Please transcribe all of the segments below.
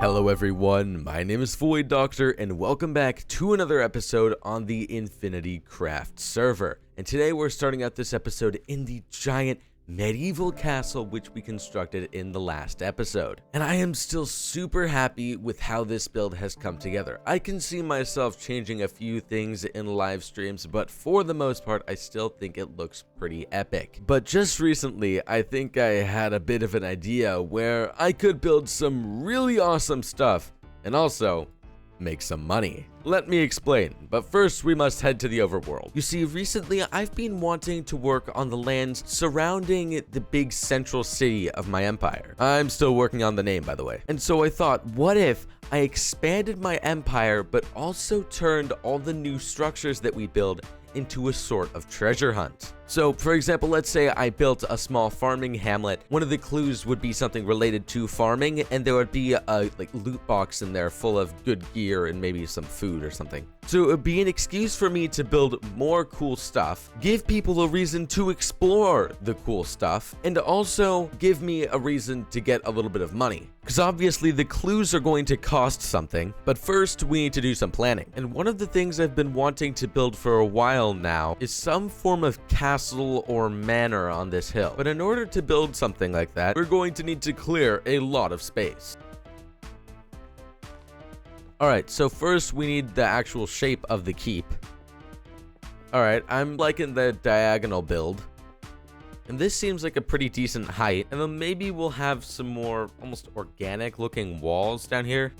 Hello everyone, my name is Void Doctor and welcome back to another episode on the InfinityCraft server. And today we're starting out this episode in the giant medieval castle which we constructed in the last episode. And I am still super happy with how this build has come together. I can see myself changing a few things in live streams, but for the most part I still think it looks pretty epic. But just recently I think I had a bit of an idea where I could build some really awesome stuff and also make some money. Let me explain, but first we must head to the overworld. You see, recently I've been wanting to work on the lands surrounding the big central city of my empire. I'm still working on the name, by the way. And so I thought, what if I expanded my empire but also turned all the new structures that we build into a sort of treasure hunt. So, for example, let's say I built a small farming hamlet. One of the clues would be something related to farming, and there would be a loot box in there full of good gear and maybe some food or something. So it would be an excuse for me to build more cool stuff, give people a reason to explore the cool stuff, and also give me a reason to get a little bit of money. Because obviously the clues are going to cost something, but first we need to do some planning. And one of the things I've been wanting to build for a while now is some form of castle or manor on this hill. But in order to build something like that, we're going to need to clear a lot of space. Alright, so first we need the actual shape of the keep. Alright, I'm liking the diagonal build. And this seems like a pretty decent height. And then maybe we'll have some more almost organic looking walls down here.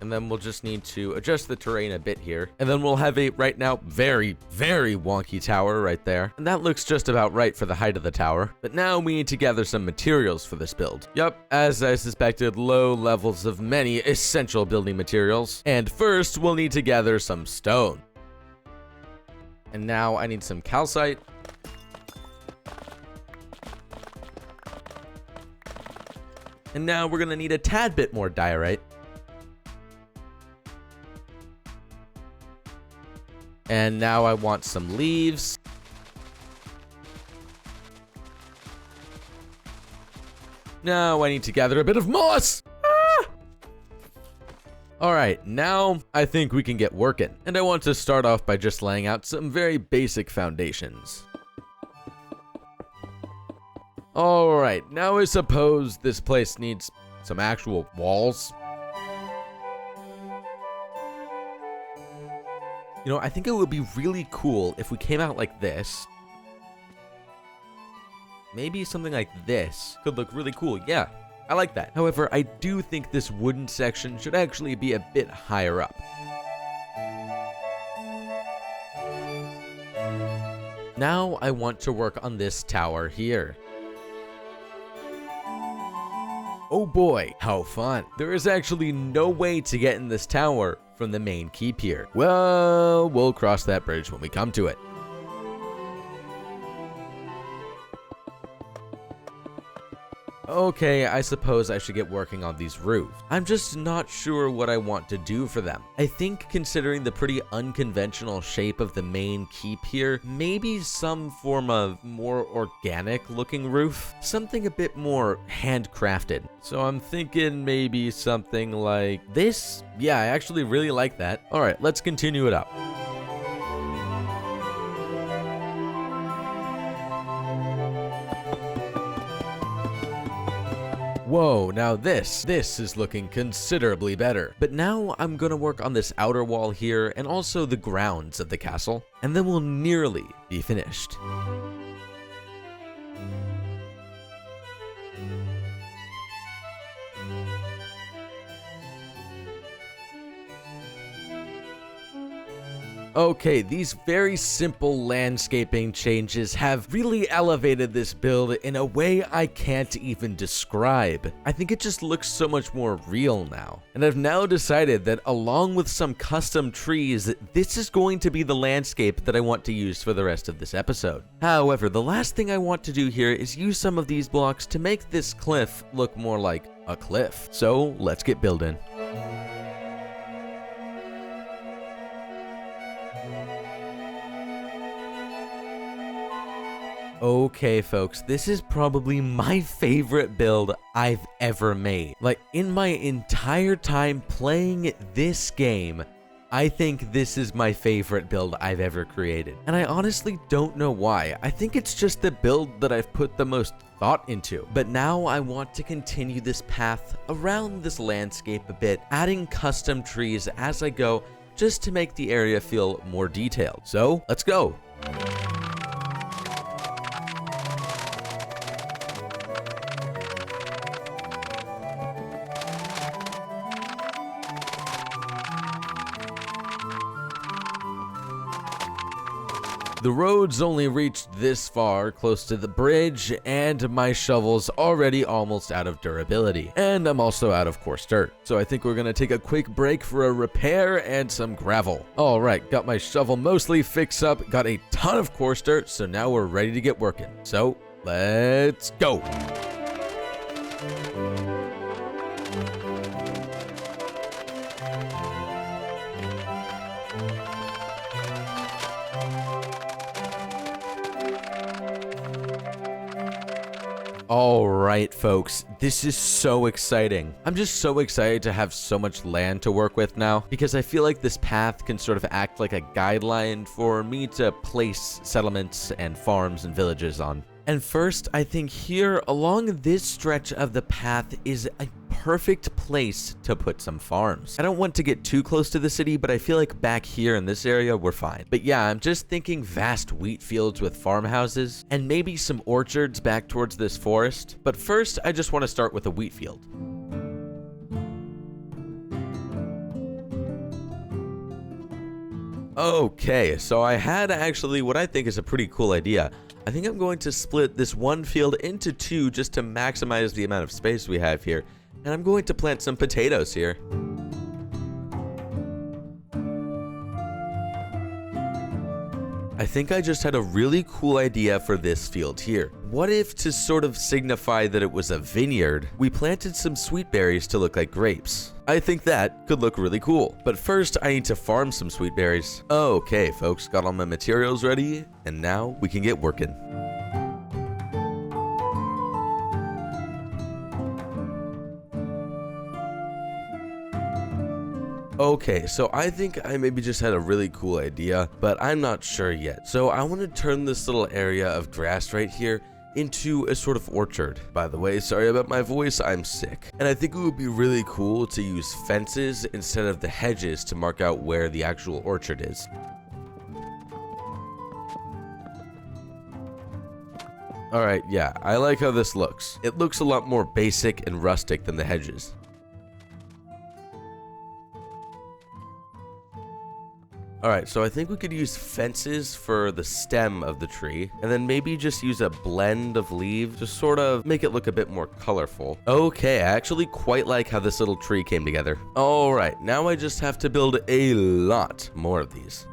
And then we'll just need to adjust the terrain a bit here. And then we'll have a, right now, very, very wonky tower right there. And that looks just about right for the height of the tower. But now we need to gather some materials for this build. Yup, as I suspected, low levels of many essential building materials. And first, we'll need to gather some stone. And now I need some calcite. And now we're gonna need a tad bit more diorite. And now I want some leaves. Now I need to gather a bit of moss. Alright, now I think we can get working. And I want to start off by just laying out some very basic foundations. Alright, now I suppose this place needs some actual walls. You know, I think it would be really cool if we came out like this. Maybe something like this could look really cool. Yeah, I like that. However, I do think this wooden section should actually be a bit higher up. Now I want to work on this tower here. Oh boy, how fun. There is actually no way to get in this tower from the main keep here. Well, we'll cross that bridge when we come to it. Okay, I suppose I should get working on these roofs. I'm just not sure what I want to do for them. I think considering the pretty unconventional shape of the main keep here, maybe some form of more organic looking roof. Something a bit more handcrafted. So I'm thinking maybe something like this. Yeah, I actually really like that. All right, let's continue it up. Whoa, now this is looking considerably better. But now I'm gonna work on this outer wall here and also the grounds of the castle, and then we'll nearly be finished. Okay, these very simple landscaping changes have really elevated this build in a way I can't even describe. I think it just looks so much more real now. And I've now decided that along with some custom trees, this is going to be the landscape that I want to use for the rest of this episode. However, the last thing I want to do here is use some of these blocks to make this cliff look more like a cliff. So let's get building. Okay, folks, this is probably my favorite build I've ever made. Like, in my entire time playing this game, I think this is my favorite build I've ever created. And I honestly don't know why. I think it's just the build that I've put the most thought into. But now I want to continue this path around this landscape a bit, adding custom trees as I go, just to make the area feel more detailed. So, let's go. The road's only reached this far, close to the bridge, and my shovel's already almost out of durability. And I'm also out of coarse dirt. So I think we're gonna take a quick break for a repair and some gravel. Alright, got my shovel mostly fixed up, got a ton of coarse dirt, so now we're ready to get working. So, let's go! Alright folks, this is so exciting. I'm just so excited to have so much land to work with now, because I feel like this path can sort of act like a guideline for me to place settlements and farms and villages on. And first, I think here along this stretch of the path is a perfect place to put some farms. I don't want to get too close to the city, but I feel like back here in this area, we're fine. But yeah, I'm just thinking vast wheat fields with farmhouses and maybe some orchards back towards this forest. But first, I just want to start with a wheat field. Okay, so I had actually what I think is a pretty cool idea. I think I'm going to split this one field into two just to maximize the amount of space we have here. And I'm going to plant some potatoes here. I think I just had a really cool idea for this field here. What if, to sort of signify that it was a vineyard, we planted some sweet berries to look like grapes? I think that could look really cool. But first, I need to farm some sweet berries. Okay, folks, got all my materials ready, and now we can get working. Okay, so I think I maybe just had a really cool idea, but I'm not sure yet. So I want to turn this little area of grass right here into a sort of orchard. By the way, sorry about my voice, I'm sick. And I think it would be really cool to use fences instead of the hedges to mark out where the actual orchard is. Alright, yeah, I like how this looks. It looks a lot more basic and rustic than the hedges. Alright, so I think we could use fences for the stem of the tree, and then maybe just use a blend of leaves to sort of make it look a bit more colorful. Okay, I actually quite like how this little tree came together. Alright, now I just have to build a lot more of these.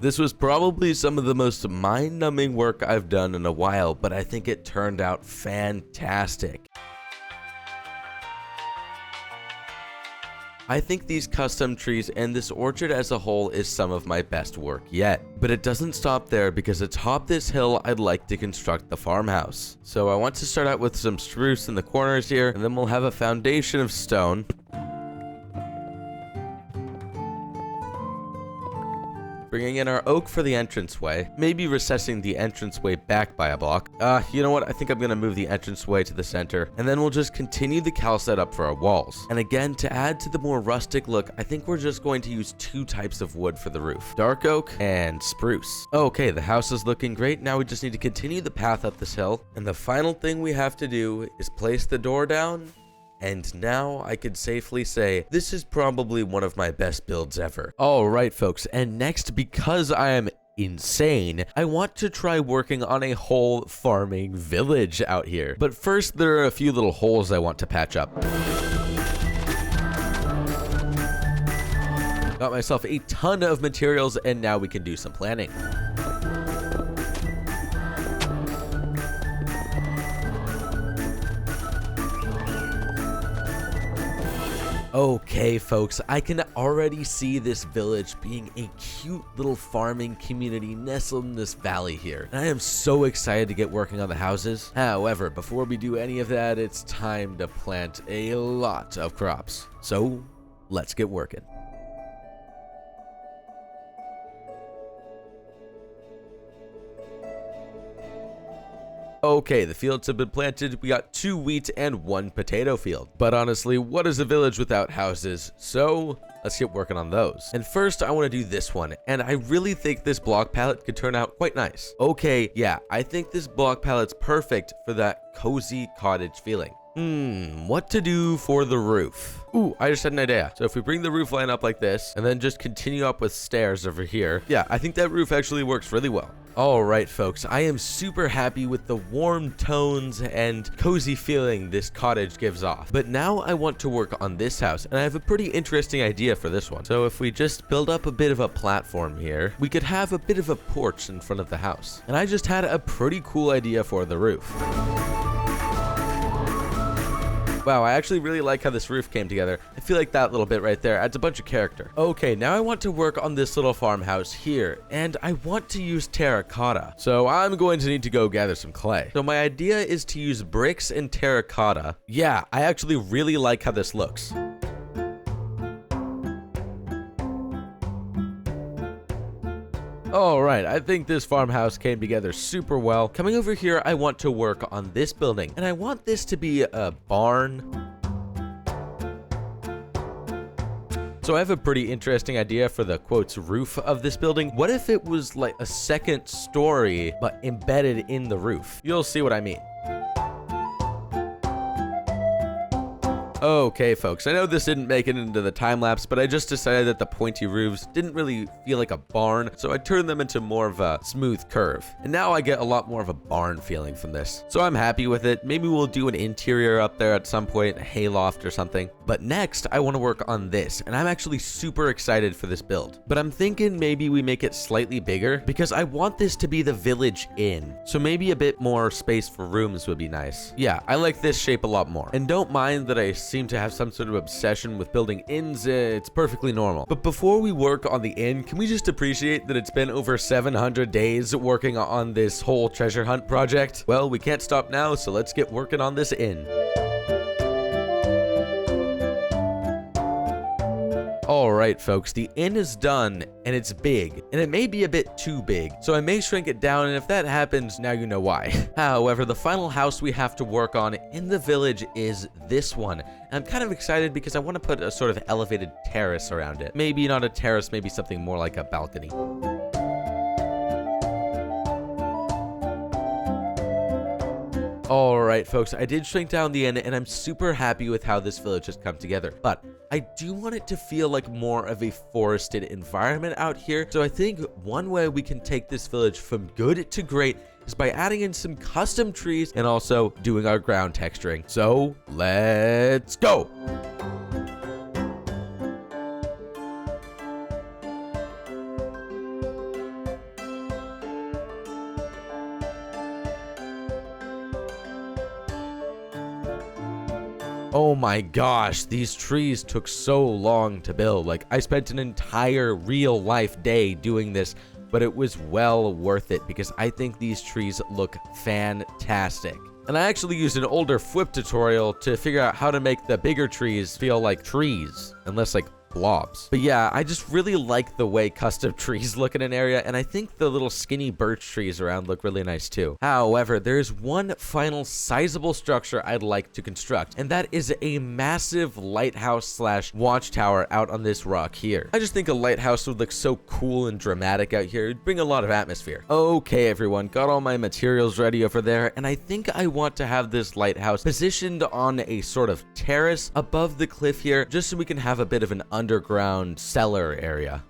This was probably some of the most mind-numbing work I've done in a while, but I think it turned out fantastic. I think these custom trees and this orchard as a whole is some of my best work yet. But it doesn't stop there, because atop this hill I'd like to construct the farmhouse. So I want to start out with some spruce in the corners here, and then we'll have a foundation of stone. Bringing in our oak for the entranceway, maybe recessing the entranceway back by a block. You know what, I think I'm gonna move the entranceway to the center, and then we'll just continue the calcite up for our walls. And again, to add to the more rustic look, I think we're just going to use two types of wood for the roof. Dark oak and spruce. Okay, the house is looking great. Now we just need to continue the path up this hill, and the final thing we have to do is place the door down. And now I could safely say this is probably one of my best builds ever. Alright folks, and next, because I am insane, I want to try working on a whole farming village out here. But first, there are a few little holes I want to patch up. Got myself a ton of materials, and now we can do some planning. Okay, folks, I can already see this village being a cute little farming community nestled in this valley here. And I am so excited to get working on the houses. However, before we do any of that, it's time to plant a lot of crops. So let's get working. Okay, the fields have been planted. We got 2 wheat and 1 potato field. But honestly, what is a village without houses? So let's get working on those. And first, I want to do this one. And I really think this block palette could turn out quite nice. Okay, yeah, I think this block palette's perfect for that cozy cottage feeling. What to do for the roof? Ooh, I just had an idea. So if we bring the roof line up like this, and then just continue up with stairs over here, yeah, I think that roof actually works really well. All right, folks, I am super happy with the warm tones and cozy feeling this cottage gives off. But now I want to work on this house, and I have a pretty interesting idea for this one. So if we just build up a bit of a platform here, we could have a bit of a porch in front of the house. And I just had a pretty cool idea for the roof. Wow, I actually really like how this roof came together. I feel like that little bit right there adds a bunch of character. Okay, now I want to work on this little farmhouse here, and I want to use terracotta. So I'm going to need to go gather some clay. So my idea is to use bricks and terracotta. Yeah, I actually really like how this looks. Alright, I think this farmhouse came together super well. Coming over here, I want to work on this building, and I want this to be a barn. So I have a pretty interesting idea for the quotes roof of this building. What if it was like a second story, but embedded in the roof? You'll see what I mean. Okay, folks, I know this didn't make it into the time lapse, but I just decided that the pointy roofs didn't really feel like a barn, so I turned them into more of a smooth curve. And now I get a lot more of a barn feeling from this. So I'm happy with it. Maybe we'll do an interior up there at some point, a hayloft or something. But next, I want to work on this, and I'm actually super excited for this build. But I'm thinking maybe we make it slightly bigger, because I want this to be the village inn. So maybe a bit more space for rooms would be nice. Yeah, I like this shape a lot more. And don't mind that I seem to have some sort of obsession with building inns. It's perfectly normal. But before we work on the inn, can we just appreciate that it's been over 700 days working on this whole treasure hunt project? Well, we can't stop now, so let's get working on this inn. Alright, folks, the inn is done, and it's big, and it may be a bit too big, so I may shrink it down, and if that happens, now you know why. However, the final house we have to work on in the village is this one, and I'm kind of excited because I want to put a sort of elevated terrace around it. Maybe not a terrace, maybe something more like a balcony. Alright, folks, I did shrink down the inn, and I'm super happy with how this village has come together, but I do want it to feel like more of a forested environment out here. So I think one way we can take this village from good to great is by adding in some custom trees and also doing our ground texturing. So let's go. Oh my gosh, these trees took so long to build. Like, I spent an entire real life day doing this, but it was well worth it because I think these trees look fantastic. And I actually used an older flip tutorial to figure out how to make the bigger trees feel like trees and less like blobs. But yeah, I just really like the way custom trees look in an area, and I think the little skinny birch trees around look really nice too. However, there's one final sizable structure I'd like to construct, and that is a massive lighthouse slash watchtower out on this rock here. I just think a lighthouse would look so cool and dramatic out here. It'd bring a lot of atmosphere. Okay, everyone, got all my materials ready over there, and I think I want to have this lighthouse positioned on a sort of terrace above the cliff here, just so we can have a bit of an underground cellar area.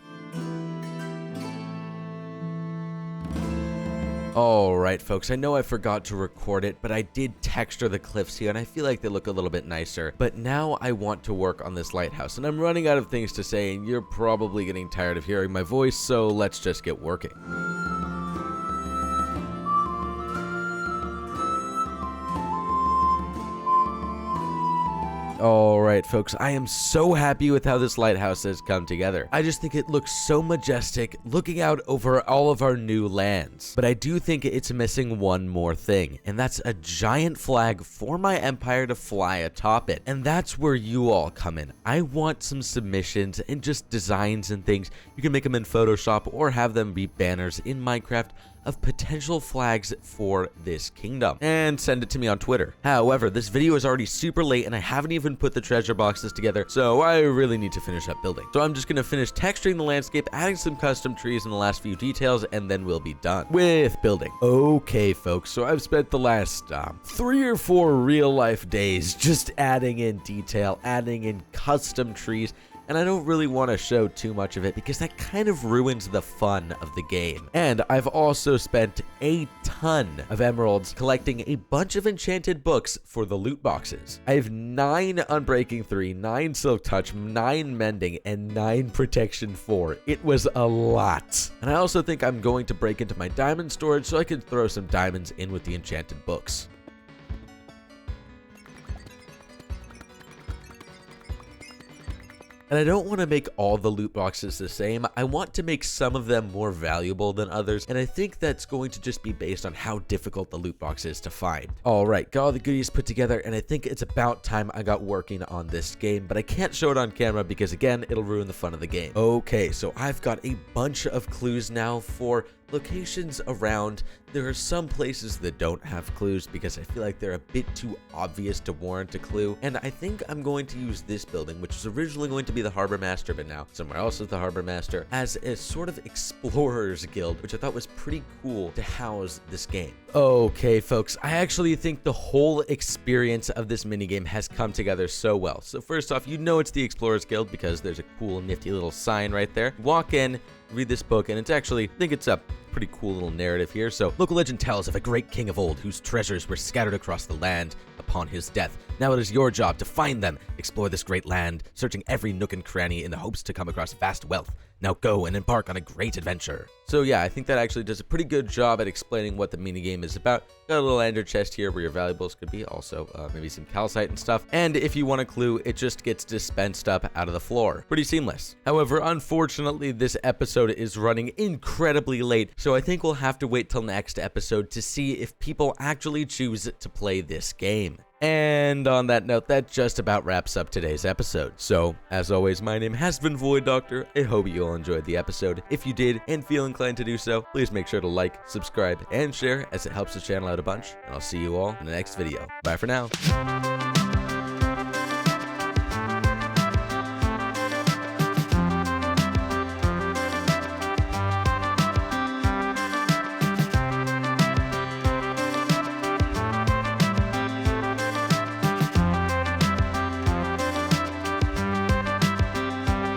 Alright, folks, I know I forgot to record it, but I did texture the cliffs here, and I feel like they look a little bit nicer. But now I want to work on this lighthouse, and I'm running out of things to say, and you're probably getting tired of hearing my voice, so let's just get working. Alright folks, I am so happy with how this lighthouse has come together. I just think it looks so majestic looking out over all of our new lands. But I do think it's missing one more thing, and that's a giant flag for my empire to fly atop it. And that's where you all come in. I want some submissions and just designs and things. You can make them in Photoshop or have them be banners in Minecraft of potential flags for this kingdom, and send it to me on Twitter. However, this video is already super late and I haven't even put the treasure boxes together, so I really need to finish up building. So I'm just gonna finish texturing the landscape, adding some custom trees in the last few details, and then we'll be done with building. Okay folks, so I've spent the last 3 or 4 real life days just adding in detail, adding in custom trees, and I don't really want to show too much of it because that kind of ruins the fun of the game. And I've also spent a ton of emeralds collecting a bunch of enchanted books for the loot boxes. I have 9 Unbreaking 3, 9 Silk Touch, 9 Mending, and 9 Protection 4. It was a lot. And I also think I'm going to break into my diamond storage so I can throw some diamonds in with the enchanted books. And I don't want to make all the loot boxes the same. I want to make some of them more valuable than others, and I think that's going to just be based on how difficult the loot box is to find. Alright, got all the goodies put together, and I think it's about time I got working on this game, but I can't show it on camera because, again, it'll ruin the fun of the game. Okay, so I've got a bunch of clues now for locations around. There are some places that don't have clues because I feel like they're a bit too obvious to warrant a clue, and I think I'm going to use this building, which was originally going to be the Harbor Master but now somewhere else is the Harbor Master, as a sort of explorers guild, which I thought was pretty cool to house this game. Okay folks, I actually think the whole experience of this minigame has come together so well. So first off, you know it's the Explorers Guild because there's a cool nifty little sign right there. Walk in, read this book, and it's actually, I think it's a pretty cool little narrative here. So, local legend tells of a great king of old whose treasures were scattered across the land upon his death. Now it is your job to find them, explore this great land, searching every nook and cranny in the hopes to come across vast wealth. Now go and embark on a great adventure. So yeah, I think that actually does a pretty good job at explaining what the minigame is about. Got a little ender chest here where your valuables could be, also maybe some calcite and stuff. And if you want a clue, it just gets dispensed up out of the floor. Pretty seamless. However, unfortunately, this episode is running incredibly late, so I think we'll have to wait till next episode to see if people actually choose to play this game. And on that note, that just about wraps up today's episode. So, as always, my name has been Void Doctor. I hope you all enjoyed the episode. If you did and feel inclined to do so, please make sure to like, subscribe, and share as it helps the channel out a bunch. And I'll see you all in the next video. Bye for now.